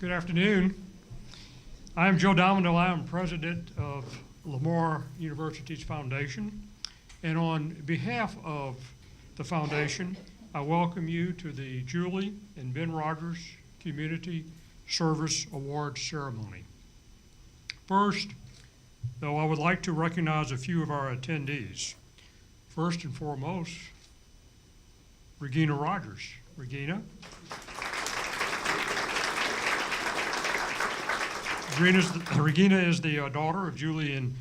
Good afternoon. I am Joe Domino. I am president of Lamar University's foundation. And on behalf of the foundation, I welcome you to the Julie and Ben Rogers Community Service Awards ceremony. First, though, I would like to recognize a few of our attendees. First and foremost, Regina Rogers. Regina. Regina is the daughter of Julie and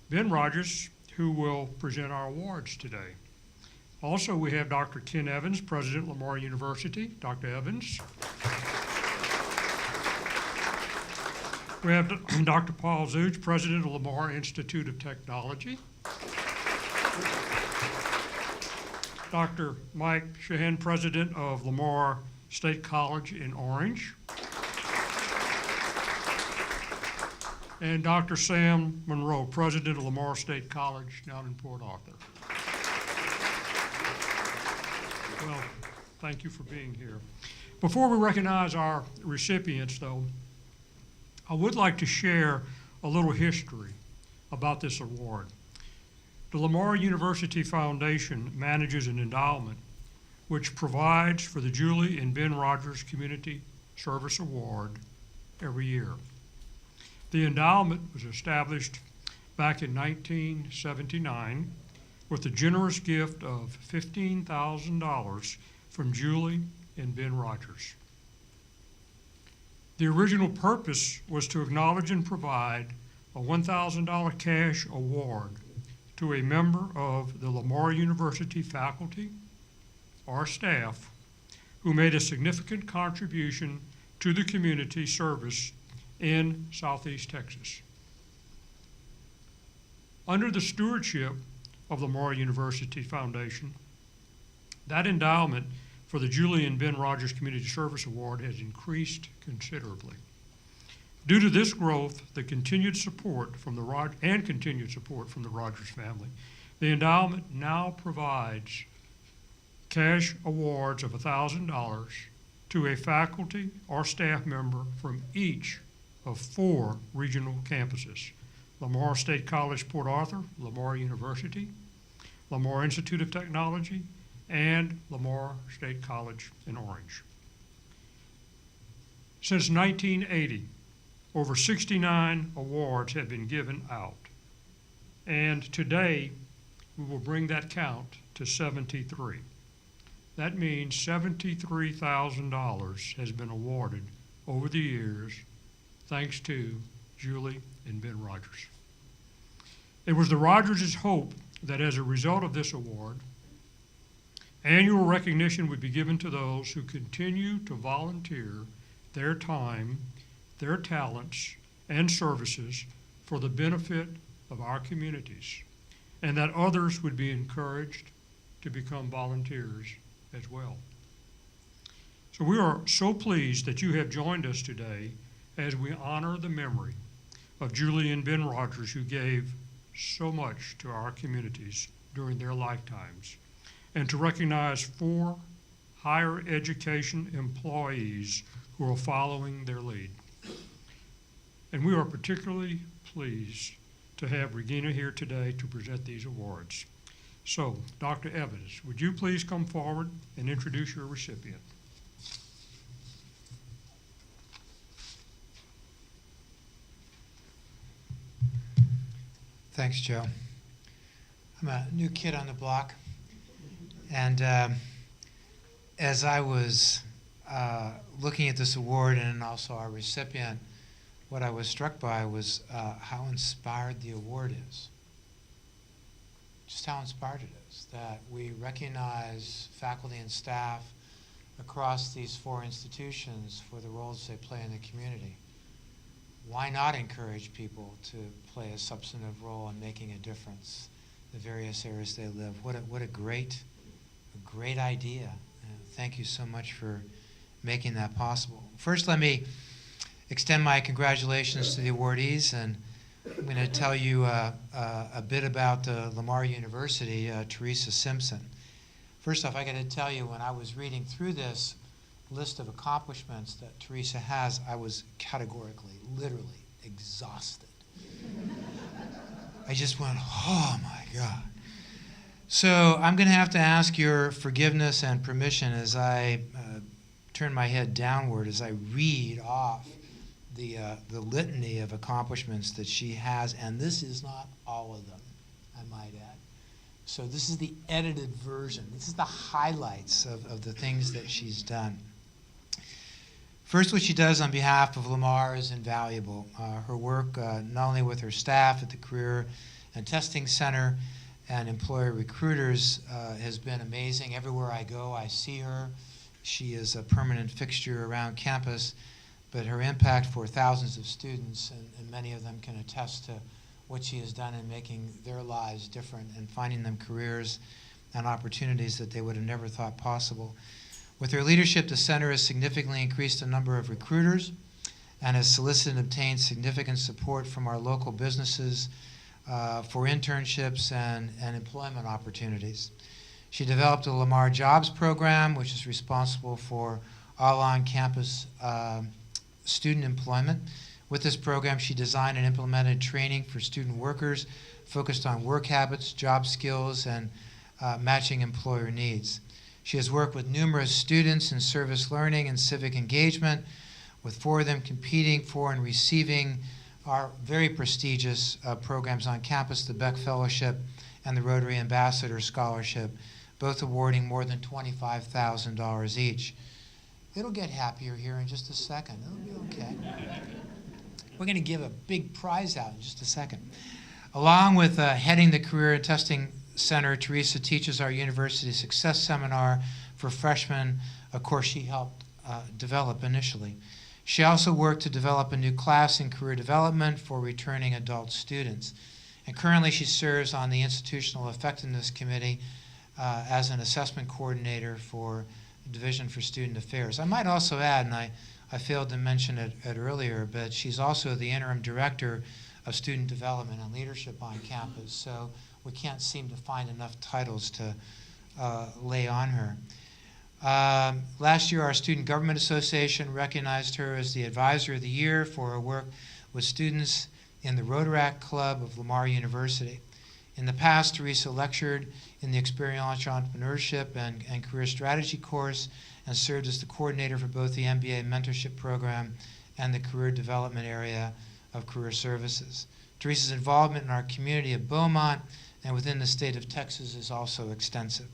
Ben Rogers, who will present our awards today. Also, we have Dr. Ken Evans, President of Lamar University. Dr. Evans. We have Dr. Paul Zuch, President of Lamar Institute of Technology. Dr. Mike Shahan, President of Lamar State College in Orange. And Dr. Sam Monroe, President of Lamar State College down in Port Arthur. Well, thank you for being here. Before we recognize our recipients, though, I would like to share a little history about this award. The Lamar University Foundation manages an endowment which provides for the Julie and Ben Rogers Community Service Award every year. The endowment was established back in 1979 with a generous gift of $15,000 from Julie and Ben Rogers. The original purpose was to acknowledge and provide a $1,000 cash award to a member of the Lamar University faculty or staff who made a significant contribution to the community service in Southeast Texas. Under the stewardship of the Lamar University Foundation, that endowment for the Julie and Ben Rogers Community Service Award has increased considerably. Due to this growth, the continued support from the Rogers family, the endowment now provides cash awards of $1,000 to a faculty or staff member from each of 4 regional campuses: Lamar State College, Port Arthur, Lamar University, Lamar Institute of Technology, and Lamar State College in Orange. Since 1980, over 69 awards have been given out. And today, we will bring that count to 73. That means $73,000 has been awarded over the years thanks to Julie and Ben Rogers. It was the Rogers' hope that as a result of this award, annual recognition would be given to those who continue to volunteer their time, their talents, and services for the benefit of our communities, and that others would be encouraged to become volunteers as well. So we are so pleased that you have joined us today as we honor the memory of Julie and Ben Rogers, who gave so much to our communities during their lifetimes, and to recognize 4 higher education employees who are following their lead. And we are particularly pleased to have Regina here today to present these awards. So, Dr. Evans, would you please come forward and introduce your recipient? Thanks, Joe. I'm a new kid on the block, and as I was looking at this award and also our recipient, what I was struck by was how inspired the award is. Just how inspired it is that we recognize faculty and staff across these 4 institutions for the roles they play in the community. Why not encourage people to play a substantive role in making a difference in the various areas they live? What a great idea. Thank you so much for making that possible. First, let me extend my congratulations to the awardees, and I'm going to tell you a bit about Lamar University, Teresa Simpson. First off, I got to tell you, when I was reading through this, list of accomplishments that Teresa has, I was categorically, literally exhausted. I just went, oh my God. So I'm going to have to ask your forgiveness and permission as I turn my head downward as I read off the litany of accomplishments that she has, and this is not all of them, I might add. So this is the edited version. This is the highlights of the things that she's done. First, what she does on behalf of Lamar is invaluable. Her work, not only with her staff at the Career and Testing Center and employer recruiters, has been amazing. Everywhere I go, I see her. She is a permanent fixture around campus, but her impact for thousands of students, and many of them can attest to what she has done in making their lives different and finding them careers and opportunities that they would have never thought possible. With her leadership, the center has significantly increased the number of recruiters and has solicited and obtained significant support from our local businesses for internships and employment opportunities. She developed a Lamar Jobs program, which is responsible for all on-campus student employment. With this program, she designed and implemented training for student workers focused on work habits, job skills, and matching employer needs. She has worked with numerous students in service learning and civic engagement, with 4 of them competing for and receiving our very prestigious programs on campus, the Beck Fellowship and the Rotary Ambassador Scholarship, both awarding more than $25,000 each. It'll get happier here in just a second. It'll be okay. We're going to give a big prize out in just a second. Along with heading the Career and Testing Center, Teresa teaches our University Success Seminar for freshmen, a course she helped develop initially. She also worked to develop a new class in career development for returning adult students. And currently she serves on the Institutional Effectiveness Committee as an assessment coordinator for the Division for Student Affairs. I might also add, and I failed to mention it earlier, but she's also the interim director of student development and leadership on campus. So we can't seem to find enough titles to lay on her. Last year, our Student Government Association recognized her as the Advisor of the Year for her work with students in the Rotaract Club of Lamar University. In the past, Teresa lectured in the Experiential Entrepreneurship and Career Strategy course and served as the coordinator for both the MBA mentorship program and the career development area of career services. Teresa's involvement in our community of Beaumont and within the state of Texas is also extensive.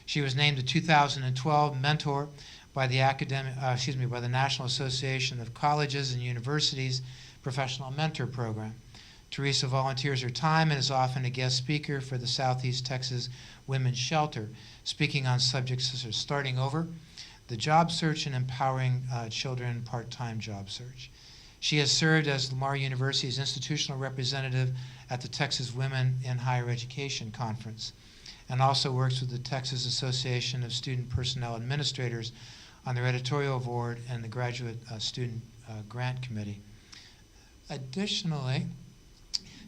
She was named the 2012 mentor by the by the National Association of Colleges and Universities Professional Mentor Program. Teresa volunteers her time and is often a guest speaker for the Southeast Texas Women's Shelter, speaking on subjects such as starting over, the job search, and empowering children part-time job search. She has served as Lamar University's institutional representative at the Texas Women in Higher Education Conference, and also works with the Texas Association of Student Personnel Administrators on their editorial board and the Graduate Student Grant Committee. Additionally,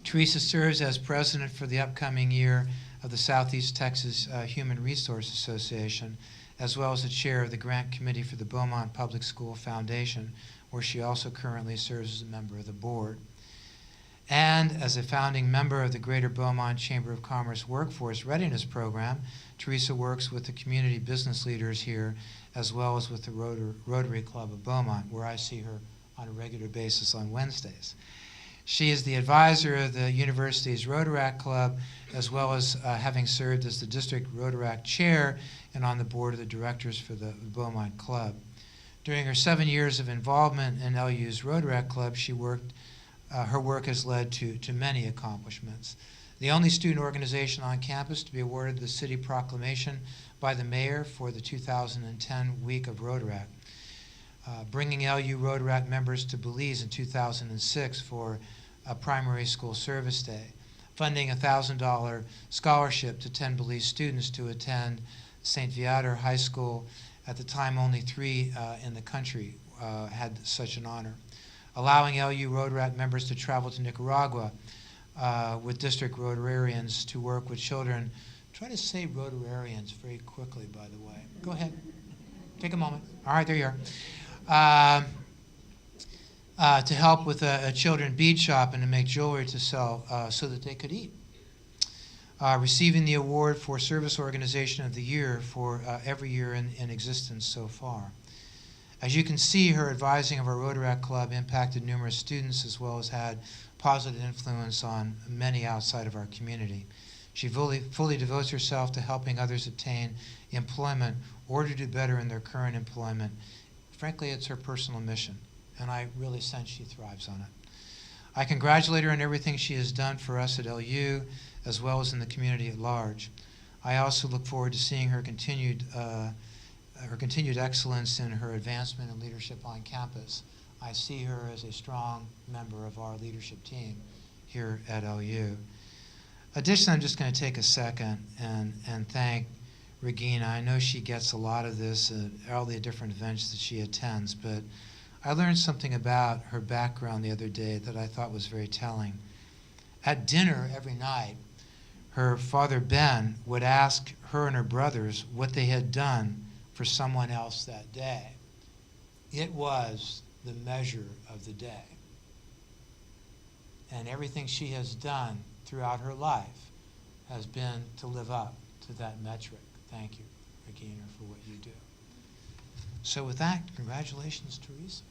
Teresa serves as president for the upcoming year of the Southeast Texas Human Resource Association, as well as the chair of the Grant Committee for the Beaumont Public School Foundation, where she also currently serves as a member of the board. And as a founding member of the Greater Beaumont Chamber of Commerce Workforce Readiness Program, Teresa works with the community business leaders here, as well as with the Rotary Club of Beaumont, where I see her on a regular basis on Wednesdays. She is the advisor of the university's Rotaract Club, as well as having served as the district Rotaract chair and on the board of the directors for the Beaumont Club. During her 7 years of involvement in LU's Rotaract Club, her work has led to many accomplishments. The only student organization on campus to be awarded the city proclamation by the mayor for the 2010 Week of Rotaract. Bringing LU Rotaract members to Belize in 2006 for a primary school service day. Funding a $1,000 scholarship to 10 Belize students to attend St. Viator High School. At the time, only 3 in the country had such an honor. Allowing LU Rotaract members to travel to Nicaragua with district Rotarians to work with children. Try to say Rotarians very quickly, by the way. Go ahead. Take a moment. All right, there you are. To help with a children's bead shop and to make jewelry to sell so that they could eat. Receiving the award for Service Organization of the Year for every year in existence so far. As you can see, her advising of our Rotaract Club impacted numerous students as well as had positive influence on many outside of our community. She fully devotes herself to helping others obtain employment or to do better in their current employment. Frankly, it's her personal mission, and I really sense she thrives on it. I congratulate her on everything she has done for us at LU, as well as in the community at large. I also look forward to seeing her continued excellence in her advancement and leadership on campus. I see her as a strong member of our leadership team here at LU. Additionally, I'm just going to take a second and thank Regina. I know she gets a lot of this at all the different events that she attends, but I learned something about her background the other day that I thought was very telling. At dinner every night, her father Ben would ask her and her brothers what they had done for someone else that day. It was the measure of the day. And everything she has done throughout her life has been to live up to that metric. Thank you, Regina, for what you do. So with that, congratulations, Teresa.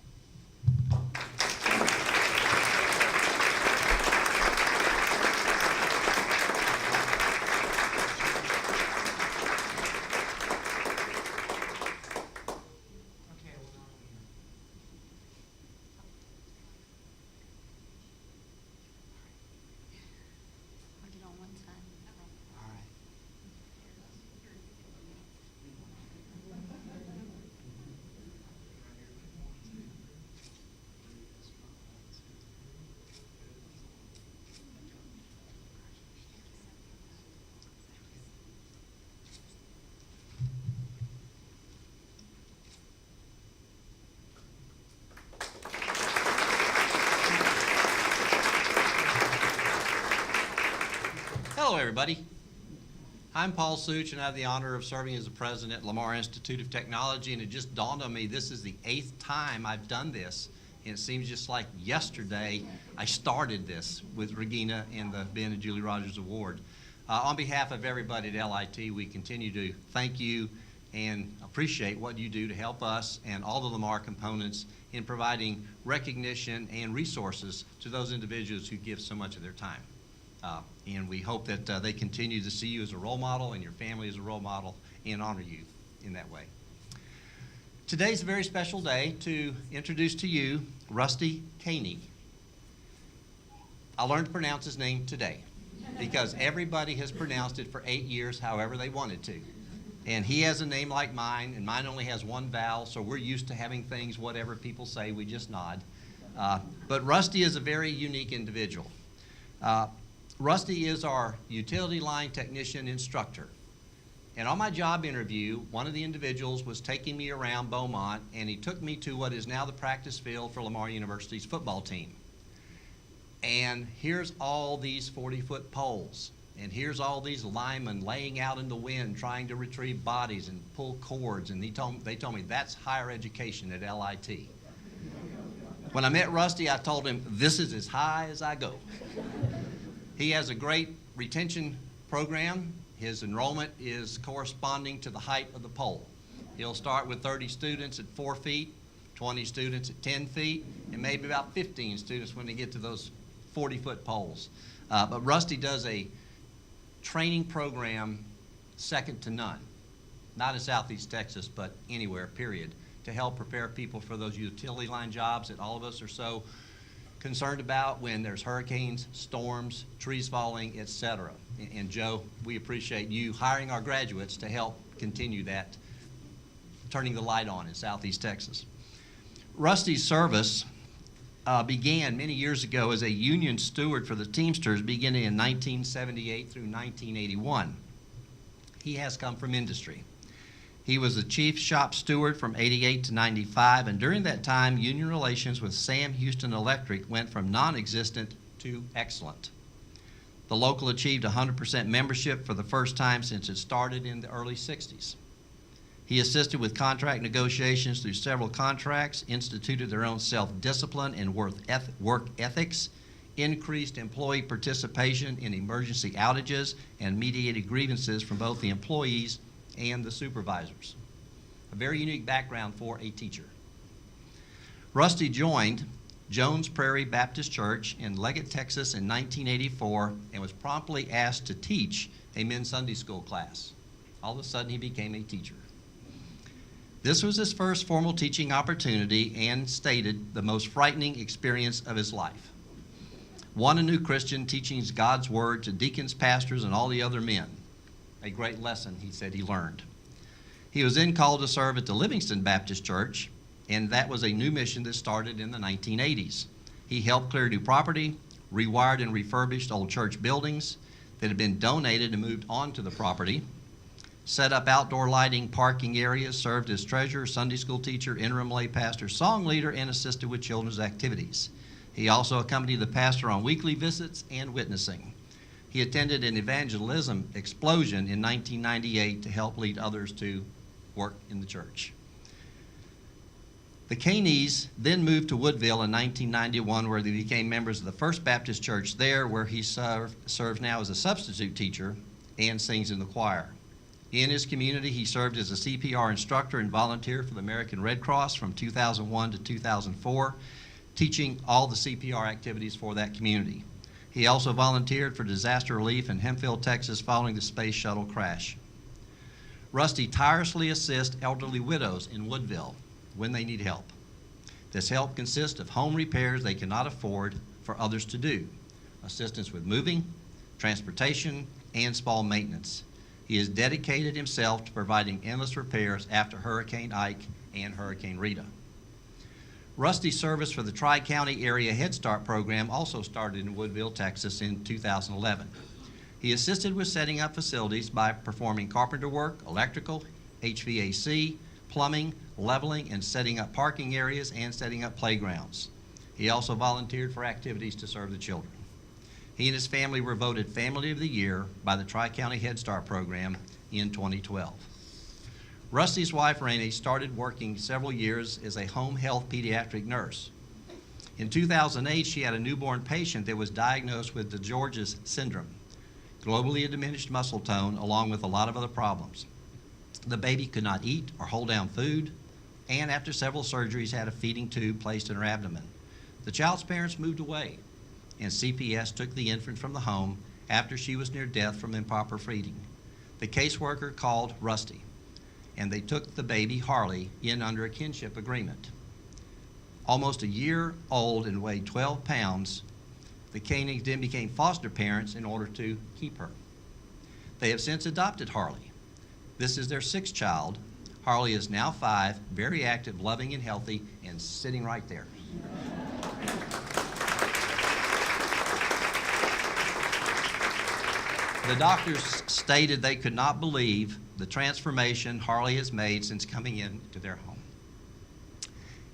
Hello, everybody. I'm Paul Such, and I have the honor of serving as the president at Lamar Institute of Technology, and it just dawned on me this is the 8th time I've done this, and it seems just like yesterday I started this with Regina and the Ben and Julie Rogers Award. On behalf of everybody at LIT, we continue to thank you and appreciate what you do to help us and all the Lamar components in providing recognition and resources to those individuals who give so much of their time. And we hope that they continue to see you as a role model and your family as a role model and honor you in that way. Today's a very special day to introduce to you Rusty Koenig. I learned to pronounce his name today because everybody has pronounced it for 8 years however they wanted to. And he has a name like mine, and mine only has one vowel, so we're used to having things, whatever people say, we just nod. But Rusty is a very unique individual. Rusty is our utility line technician instructor. And on my job interview, one of the individuals was taking me around Beaumont, and he took me to what is now the practice field for Lamar University's football team. And here's all these 40-foot poles, and here's all these linemen laying out in the wind trying to retrieve bodies and pull cords, and they told me that's higher education at LIT. When I met Rusty, I told him, this is as high as I go. He has a great retention program. His enrollment is corresponding to the height of the pole. He'll start with 30 students at 4 feet, 20 students at 10 feet, and maybe about 15 students when they get to those 40-foot poles. But Rusty does a training program second to none, not in Southeast Texas, but anywhere, period, to help prepare people for those utility line jobs that all of us are so concerned about when there's hurricanes, storms, trees falling, etc. And Joe, we appreciate you hiring our graduates to help continue that, turning the light on in Southeast Texas. Rusty's service began many years ago as a union steward for the Teamsters beginning in 1978 through 1981. He has come from industry. He was the chief shop steward from 88 to 95, and during that time, union relations with Sam Houston Electric went from non-existent to excellent. The local achieved 100% membership for the first time since it started in the early 60s. He assisted with contract negotiations through several contracts, instituted their own self-discipline and work ethics, increased employee participation in emergency outages, and mediated grievances from both the employees and the supervisors. A very unique background for a teacher. Rusty joined Jones Prairie Baptist Church in Leggett, Texas in 1984 and was promptly asked to teach a men's Sunday school class. All of a sudden, he became a teacher. This was his first formal teaching opportunity and stated the most frightening experience of his life. One, a new Christian teaching God's word to deacons, pastors, and all the other men. A great lesson, he said, he learned. He was then called to serve at the Livingston Baptist Church, and that was a new mission that started in the 1980s. He helped clear new property, rewired and refurbished old church buildings that had been donated and moved onto the property, set up outdoor lighting, parking areas, served as treasurer, Sunday school teacher, interim lay pastor, song leader, and assisted with children's activities. He also accompanied the pastor on weekly visits and witnessing. He attended an evangelism explosion in 1998 to help lead others to work in the church. The Koenigs then moved to Woodville in 1991, where they became members of the First Baptist Church there, where he serves now as a substitute teacher and sings in the choir. In his community, he served as a CPR instructor and volunteer for the American Red Cross from 2001 to 2004, teaching all the CPR activities for that community. He also volunteered for disaster relief in Hemphill, Texas, following the space shuttle crash. Rusty tirelessly assists elderly widows in Woodville when they need help. This help consists of home repairs they cannot afford for others to do, assistance with moving, transportation, and small maintenance. He has dedicated himself to providing endless repairs after Hurricane Ike and Hurricane Rita. Rusty's service for the Tri-County Area Head Start program also started in Woodville, Texas in 2011. He assisted with setting up facilities by performing carpenter work, electrical, HVAC, plumbing, leveling, and setting up parking areas and setting up playgrounds. He also volunteered for activities to serve the children. He and his family were voted Family of the Year by the Tri-County Head Start program in 2012. Rusty's wife, Rainey, started working several years as a home health pediatric nurse. In 2008, she had a newborn patient that was diagnosed with DeGeorge's syndrome, globally diminished muscle tone, along with a lot of other problems. The baby could not eat or hold down food, and after several surgeries had a feeding tube placed in her abdomen. The child's parents moved away, and CPS took the infant from the home after she was near death from improper feeding. The caseworker called Rusty, and they took the baby, Harley, in under a kinship agreement. Almost a year old and weighed 12 pounds, the Koenigs then became foster parents in order to keep her. They have since adopted Harley. This is their sixth child. Harley is now 5, very active, loving, and healthy, and sitting right there. The doctors stated they could not believe the transformation Harley has made since coming into their home.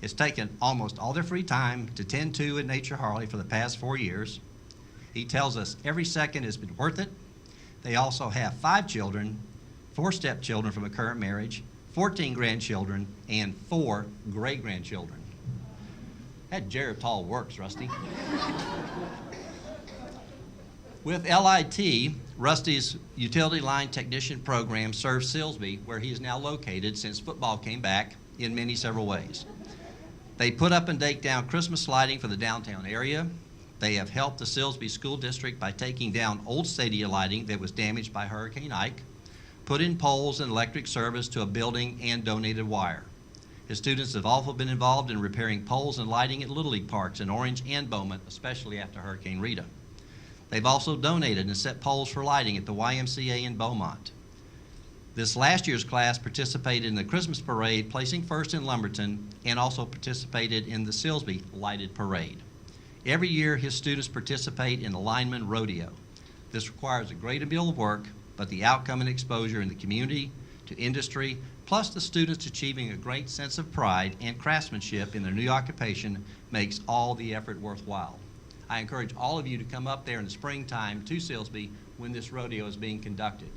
It's taken almost all their free time to tend to and nature Harley for the past 4 years. He tells us every second has been worth it. They also have 5 children, 4 stepchildren from a current marriage, 14 grandchildren, and 4 great-grandchildren. That Geritol works, Rusty. With LIT, Rusty's utility line technician program serves Silsbee, where he is now located since football came back, in many several ways. They put up and take down Christmas lighting for the downtown area. They have helped the Silsbee School District by taking down old stadium lighting that was damaged by Hurricane Ike, put in poles and electric service to a building, and donated wire. His students have also been involved in repairing poles and lighting at Little League parks in Orange and Beaumont, especially after Hurricane Rita. They've also donated and set poles for lighting at the YMCA in Beaumont. This last year's class participated in the Christmas parade, placing first in Lumberton, and also participated in the Silsbee lighted parade. Every year, his students participate in the Lineman Rodeo. This requires a great deal of work, but the outcome and exposure in the community, to industry, plus the students achieving a great sense of pride and craftsmanship in their new occupation makes all the effort worthwhile. I encourage all of you to come up there in the springtime to Silsbee when this rodeo is being conducted.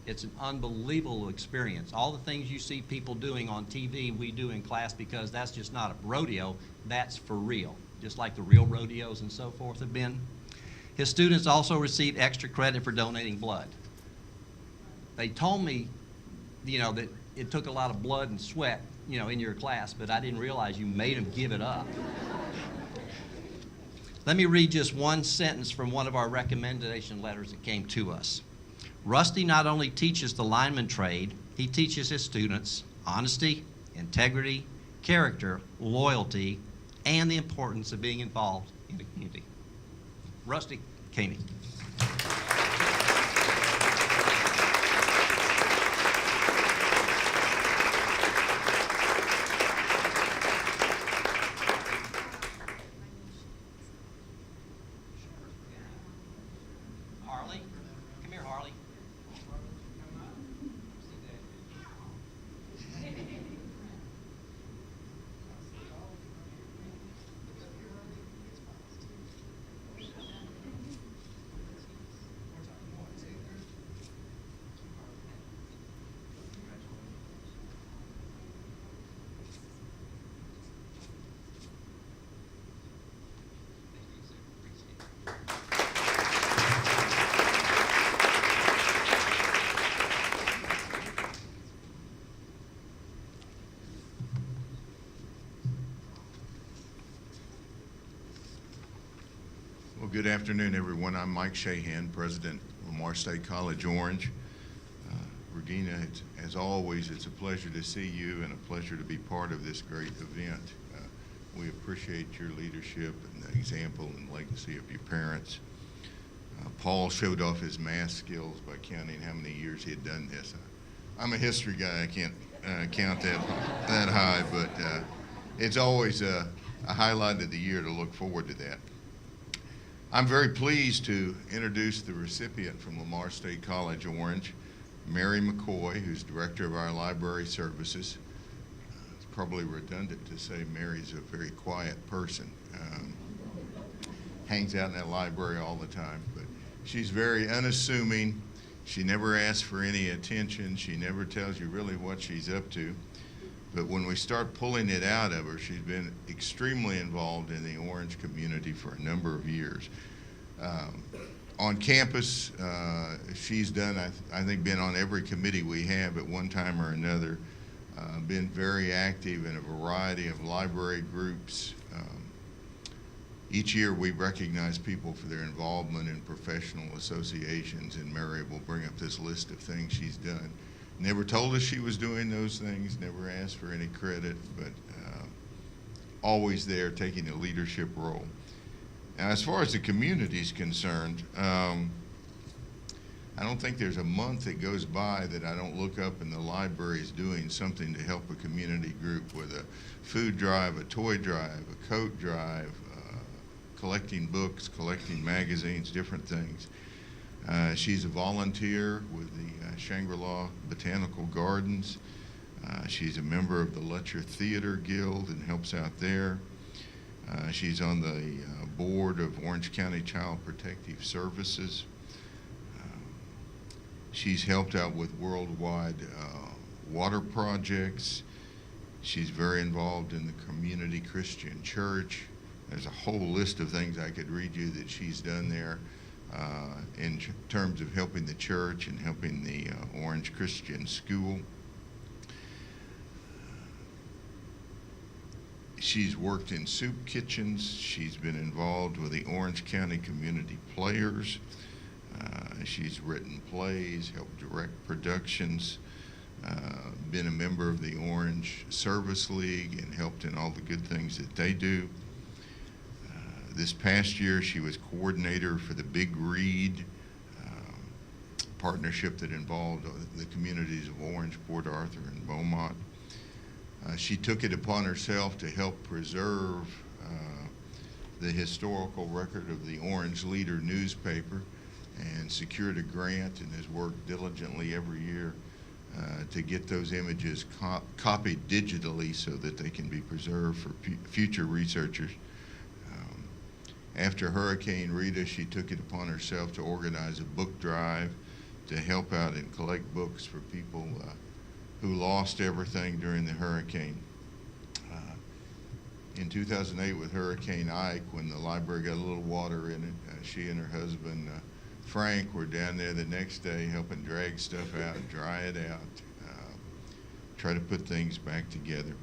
It's an unbelievable experience. All the things you see people doing on TV, we do in class because that's just not a rodeo, that's for real, just like the real rodeos and so forth have been. His students also receive extra credit for donating blood. They told me, that it took a lot of blood and sweat, in your class, but I didn't realize you made them give it up. Let me read just one sentence from one of our recommendation letters that came to us. Rusty not only teaches the lineman trade, he teaches his students honesty, integrity, character, loyalty, and the importance of being involved in the community. Rusty Koenig. Harley, come here, Harley. Well, good afternoon, everyone. I'm Mike Shahan, President of Lamar State College Orange. Regina, as always, it's a pleasure to see you and a pleasure to be part of this great event. We appreciate your leadership and the example and legacy of your parents. Paul showed off his math skills by counting how many years he had done this. I'm a history guy. I can't count that high, but it's always a highlight of the year to look forward to that. I'm very pleased to introduce the recipient from Lamar State College Orange, Mary McCoy, who's director of our library services. It's probably redundant to say Mary's a very quiet person. Hangs out in that library all the time, but she's very unassuming. She never asks for any attention. She never tells you really what she's up to. But when we start pulling it out of her, she's been extremely involved in the Orange community for a number of years. On campus, she's done, I think, been on every committee we have at one time or another, been very active in a variety of library groups. Each year we recognize people for their involvement in professional associations, and Mary will bring up this list of things she's done. Never told us she was doing those things, never asked for any credit, but always there taking a leadership role. Now, as far as the community is concerned, I don't think there's a month that goes by that I don't look up and the library is doing something to help a community group with a food drive, a toy drive, a coat drive, collecting books, collecting magazines, different things. She's a volunteer with the Shangri-La Botanical Gardens. She's a member of the Letcher Theater Guild and helps out there. She's on the board of Orange County Child Protective Services. She's helped out with worldwide water projects. She's very involved in the Community Christian Church. There's a whole list of things I could read you that she's done there in terms of helping the church and helping the Orange Christian School. She's worked in soup kitchens. She's been involved with the Orange County Community Players. She's written plays, helped direct productions, been a member of the Orange Service League and helped in all the good things that they do. This past year, she was coordinator for the Big Read partnership that involved the communities of Orange, Port Arthur, and Beaumont. She took it upon herself to help preserve the historical record of the Orange Leader newspaper and secured a grant and has worked diligently every year to get those images copied digitally so that they can be preserved for future researchers. After Hurricane Rita, she took it upon herself to organize a book drive to help out and collect books for people who lost everything during the hurricane. In 2008 with Hurricane Ike, when the library got a little water in it, she and her husband Frank were down there the next day helping drag stuff out, dry it out, try to put things back together.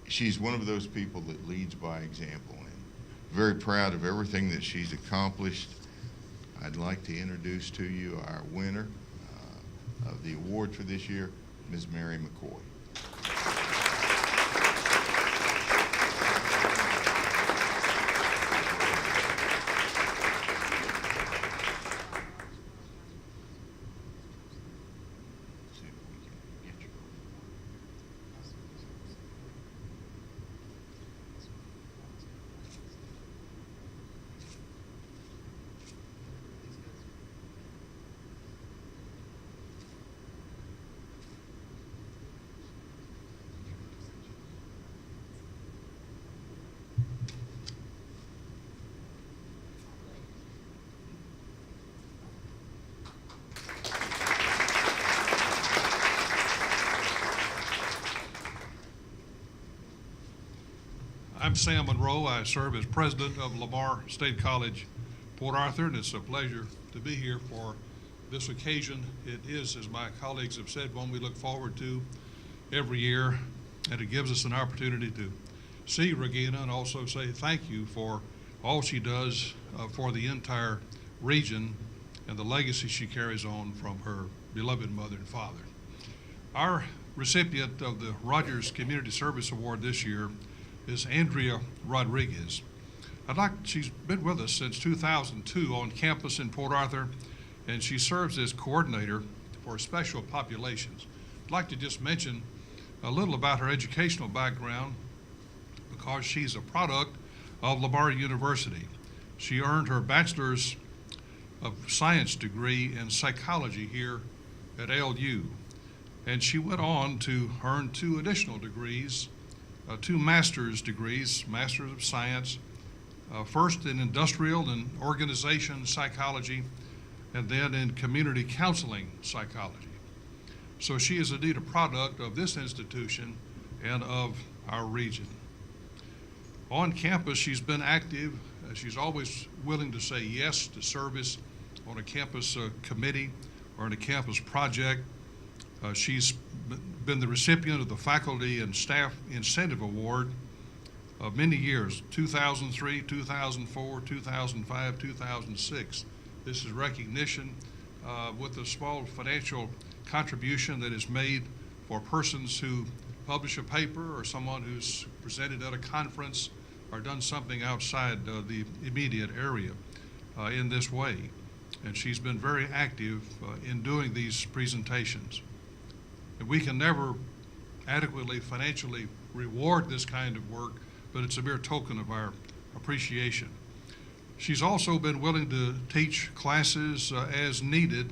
She's one of those people that leads by example, and very proud of everything that she's accomplished. I'd like to introduce to you our winner of the award for this year, Ms. Mary McCoy. I'm Sam Monroe. I serve as president of Lamar State College, Port Arthur, and it's a pleasure to be here for this occasion. It is, as my colleagues have said, one we look forward to every year, and it gives us an opportunity to see Regina and also say thank you for all she does for the entire region and the legacy she carries on from her beloved mother and father. Our recipient of the Rogers Community Service Award this year is Andrea Rodriguez. She's been with us since 2002 on campus in Port Arthur, and she serves as coordinator for special populations. I'd like to just mention a little about her educational background because she's a product of Lamar University. She earned her Bachelor's of Science degree in psychology here at LU, and she went on to earn 2 additional degrees, 2 master's degrees, Master's of Science, first in industrial and organization psychology, and then in community counseling psychology. So she is indeed a product of this institution and of our region. On campus, she's been active. She's always willing to say yes to service on a campus committee or in a campus project. She's been the recipient of the Faculty and Staff Incentive Award of many years, 2003, 2004, 2005, 2006. This is recognition with a small financial contribution that is made for persons who publish a paper or someone who's presented at a conference or done something outside the immediate area in this way. And she's been very active in doing these presentations. And we can never adequately financially reward this kind of work, but it's a mere token of our appreciation. She's also been willing to teach classes as needed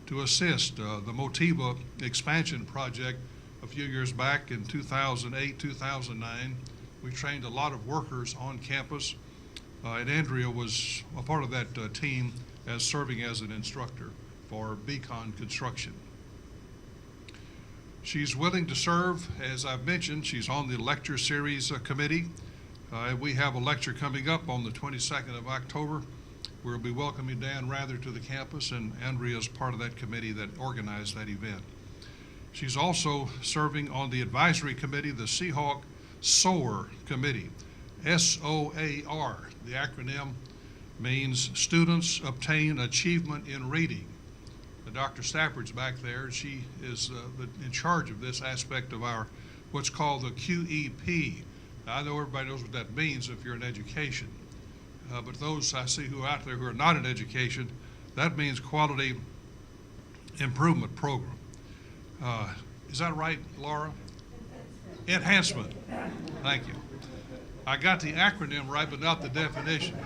to assist. The Motiva expansion project a few years back in 2008, 2009, we trained a lot of workers on campus, and Andrea was a part of that team as serving as an instructor for Beacon Construction. She's willing to serve, as I've mentioned. She's on the lecture series committee. We have a lecture coming up on the 22nd of October. We'll be welcoming Dan Rather to the campus, and Andrea's part of that committee that organized that event. She's also serving on the advisory committee, the Seahawk SOAR Committee, S-O-A-R. The acronym means Students Obtain Achievement in Reading. Dr. Stafford's back there. She is in charge of this aspect of our what's called the QEP. Now, I know everybody knows what that means if you're in education, but those I see who are out there who are not in education, that means Quality Improvement Program. Is that right, Laura? Enhancement. Thank you. I got the acronym right, but not the definition.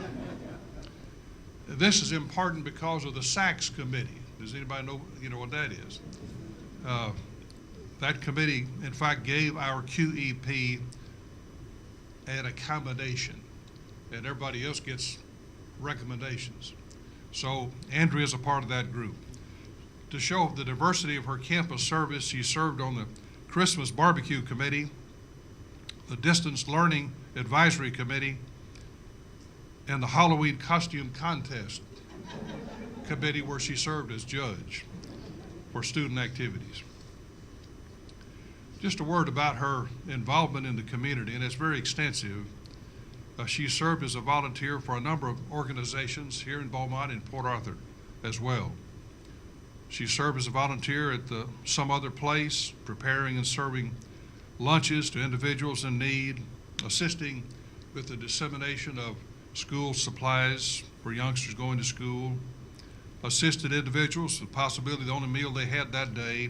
This is important because of the SACS committee. Does anybody know what that is? That committee, in fact, gave our QEP an accommodation, and everybody else gets recommendations. So Andrea is a part of that group. To show the diversity of her campus service, she served on the Christmas Barbecue Committee, the Distance Learning Advisory Committee, and the Halloween Costume Contest Committee, where she served as judge for student activities. Just a word about her involvement in the community, and it's very extensive. She served as a volunteer for a number of organizations here in Beaumont and Port Arthur as well. She served as a volunteer at some other place, preparing and serving lunches to individuals in need, assisting with the dissemination of school supplies for youngsters going to school, assisted individuals with possibly the only meal they had that day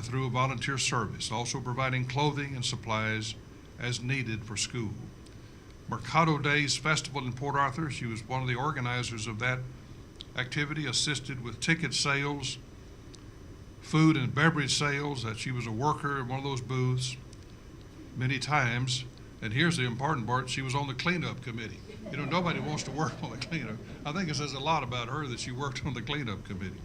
through a volunteer service, also providing clothing and supplies as needed for school. Mercado Days Festival in Port Arthur, she was one of the organizers of that activity, assisted with ticket sales, food and beverage sales, that she was a worker in one of those booths many times. And here's the important part, she was on the cleanup committee. You know, nobody wants to work on the cleanup. I think it says a lot about her that she worked on the cleanup committee.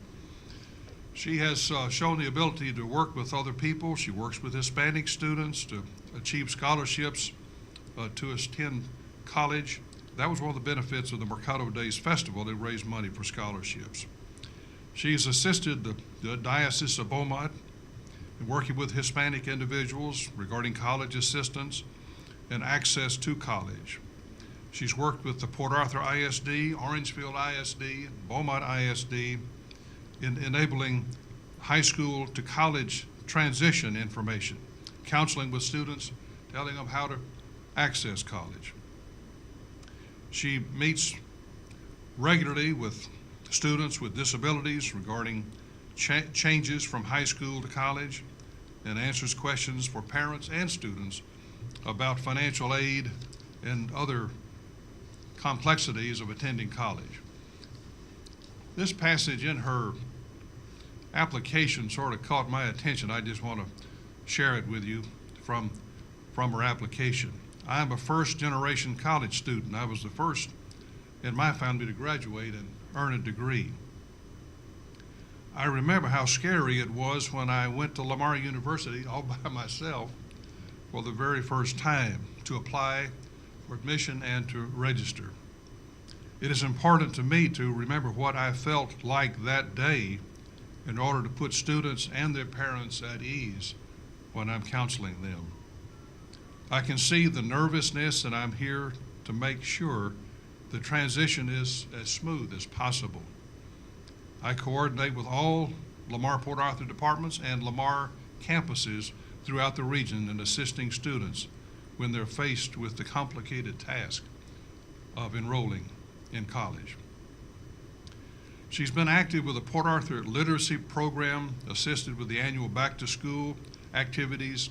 She has shown the ability to work with other people. She works with Hispanic students to achieve scholarships to attend college. That was one of the benefits of the Mercado Days Festival. They raised money for scholarships. She's assisted the Diocese of Beaumont in working with Hispanic individuals regarding college assistance and access to college. She's worked with the Port Arthur ISD, Orangefield ISD, Beaumont ISD in enabling high school to college transition information, counseling with students, telling them how to access college. She meets regularly with students with disabilities regarding changes from high school to college and answers questions for parents and students about financial aid and other complexities of attending college. This passage in her application sort of caught my attention. I just want to share it with you from her application. I am a first-generation college student. I was the first in my family to graduate and earn a degree. I remember how scary it was when I went to Lamar University all by myself for the very first time to apply for admission and to register. It is important to me to remember what I felt like that day in order to put students and their parents at ease when I'm counseling them. I can see the nervousness, and I'm here to make sure the transition is as smooth as possible. I coordinate with all Lamar Port Arthur departments and Lamar campuses throughout the region in assisting students when they're faced with the complicated task of enrolling in college. She's been active with the Port Arthur Literacy Program, assisted with the annual back-to-school activities.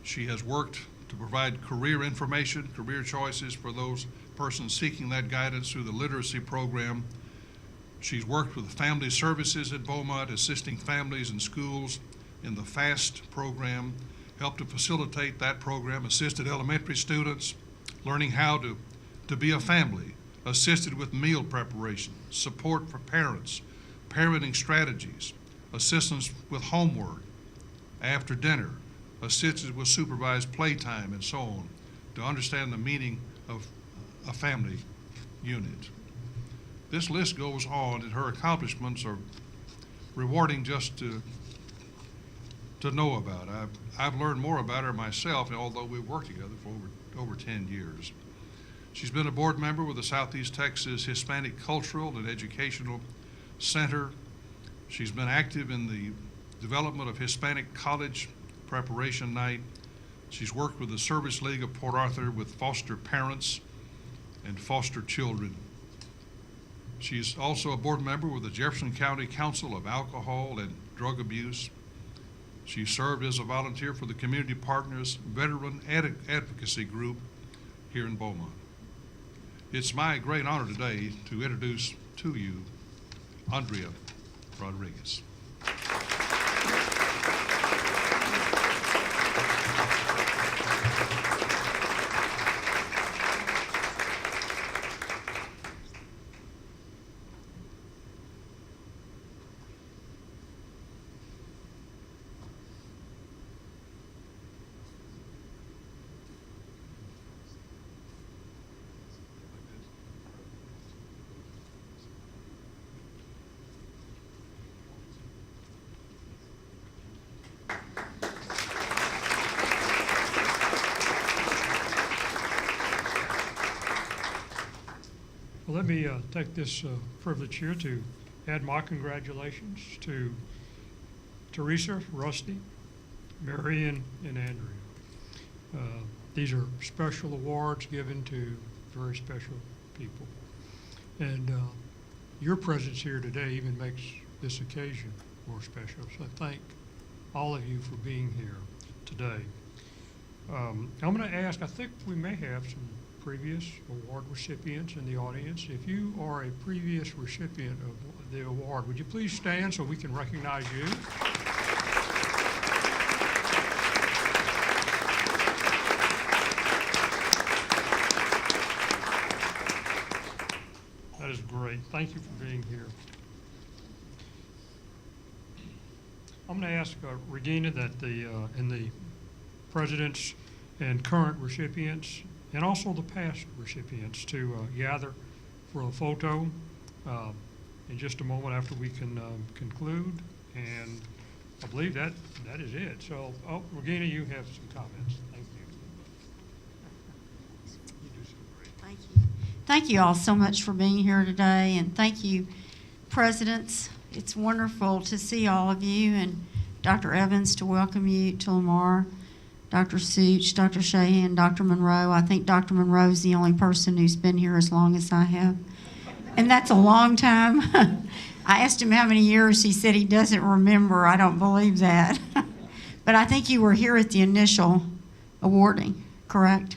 She has worked to provide career information, career choices for those persons seeking that guidance through the literacy program. She's worked with Family Services at Beaumont, assisting families and schools in the FAST program, helped to facilitate that program, assisted elementary students learning how to be a family, assisted with meal preparation, support for parents, parenting strategies, assistance with homework after dinner, assisted with supervised playtime, and so on, to understand the meaning of a family unit. This list goes on, and her accomplishments are rewarding just to know about. I've learned more about her myself, although we've worked together for over 10 years. She's been a board member with the Southeast Texas Hispanic Cultural and Educational Center. She's been active in the development of Hispanic College Preparation Night. She's worked with the Service League of Port Arthur with foster parents and foster children. She's also a board member with the Jefferson County Council of Alcohol and Drug Abuse. She served as a volunteer for the Community Partners Veteran Advocacy Group here in Beaumont. It's my great honor today to introduce to you Andrea Rodriguez. Well, let me take this privilege here to add my congratulations to Teresa, Rusty, Marion, and Andrea. These are special awards given to very special people. And your presence here today even makes this occasion more special. So thank all of you for being here today. I'm going to ask, I think we may have some previous award recipients in the audience. If you are a previous recipient of the award, would you please stand so we can recognize you? That is great. Thank you for being here. I'm going to ask Regina that and the presidents and current recipients and also the past recipients to gather for a photo in just a moment after we can conclude. And I believe that is it. So, Regina, you have some comments. Thank you. You do so great. Thank you. Thank you all so much for being here today, and thank you, presidents. It's wonderful to see all of you, and Dr. Evans, to welcome you to Lamar, Dr. Such, Dr. Shahan, Dr. Monroe. I think Dr. Monroe is the only person who's been here as long as I have, and that's a long time. I asked him how many years. He said he doesn't remember. I don't believe that. But I think you were here at the initial awarding, correct?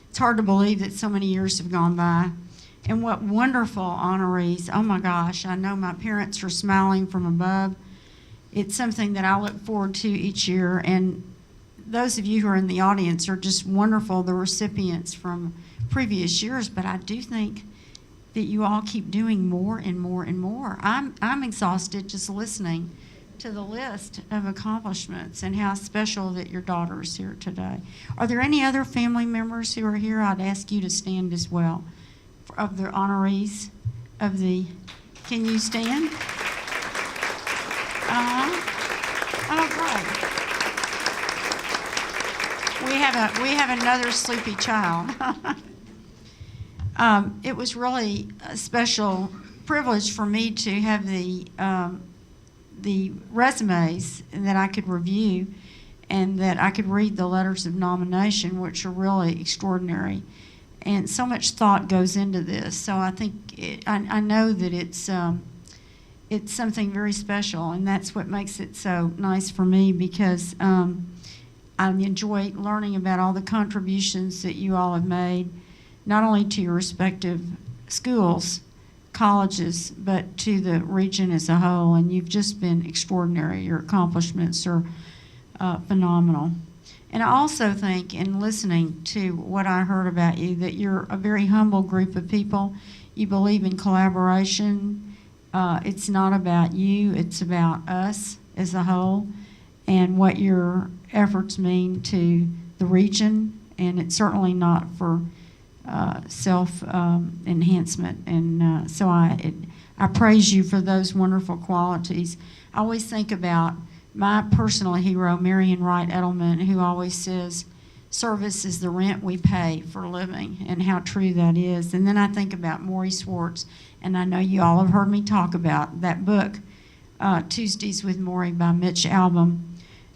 It's hard to believe that so many years have gone by. And what wonderful honorees. Oh my gosh, I know my parents are smiling from above. It's something that I look forward to each year. And those of you who are in the audience are just wonderful, the recipients from previous years. But I do think that you all keep doing more and more and more. I'm exhausted just listening to the list of accomplishments and how special that your daughter is here today. Are there any other family members who are here? I'd ask you to stand as well. Of the honorees of the, can you stand? Oh, great. We have another sleepy child. It was really a special privilege for me to have the resumes that I could review and that I could read the letters of nomination, which are really extraordinary. And so much thought goes into this. So I think, I know that it's something very special, and that's what makes it so nice for me, because I enjoy learning about all the contributions that you all have made, not only to your respective schools, colleges, but to the region as a whole. And you've just been extraordinary. Your accomplishments are phenomenal. And I also think, in listening to what I heard about you, that you're a very humble group of people. You believe in collaboration. It's not about you, it's about us as a whole and what your efforts mean to the region. And it's certainly not for self-enhancement. And so I praise you for those wonderful qualities. I always think about my personal hero, Marion Wright Edelman, who always says, service is the rent we pay for living, and how true that is. And then I think about Maury Swartz, and I know you all have heard me talk about that book, Tuesdays with Maury by Mitch Albom,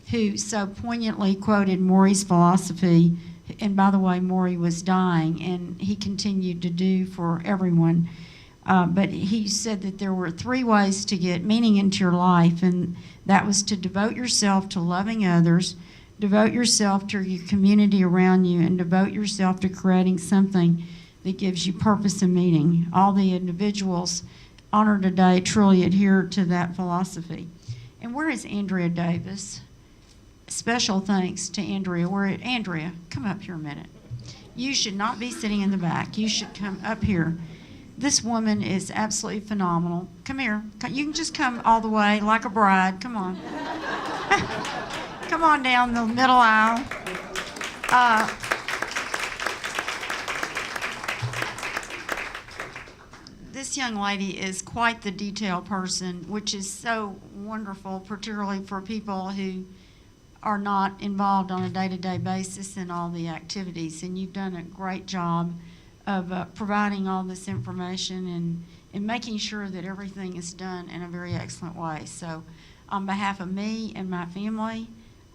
who so poignantly quoted Maury's philosophy. And by the way, Maury was dying, and he continued to do for everyone. But he said that there were 3 ways to get meaning into your life, and that was to devote yourself to loving others, devote yourself to your community around you, and devote yourself to creating something that gives you purpose and meaning. All the individuals honored today truly adhere to that philosophy. And where is Andrea Davis? Special thanks to Andrea. Andrea, come up here a minute. You should not be sitting in the back. You should come up here. This woman is absolutely phenomenal. Come here. You can just come all the way like a bride. Come on. Come on down the middle aisle. This young lady is quite the detail person, which is so wonderful, particularly for people who are not involved on a day-to-day basis in all the activities. And you've done a great job of providing all this information and making sure that everything is done in a very excellent way. So on behalf of me and my family,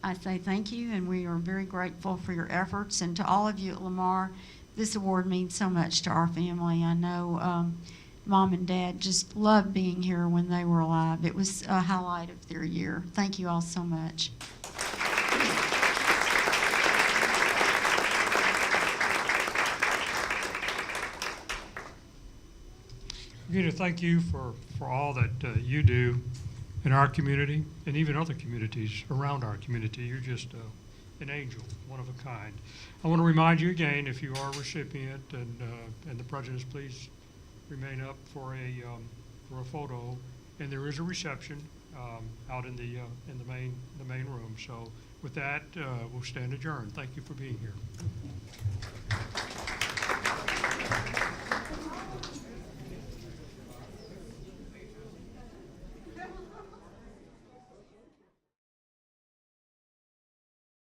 I say thank you, and we are very grateful for your efforts. And to all of you at Lamar, this award means so much to our family. I know Mom and Dad just loved being here when they were alive. It was a highlight of their year. Thank you all so much. Regina, thank you for all that you do in our community and even other communities around our community. You're just an angel, one of a kind. I want to remind you again, if you are a recipient and the presidents, please remain up for a photo. And there is a reception out in the main room. So with that, we'll stand adjourned. Thank you for being here.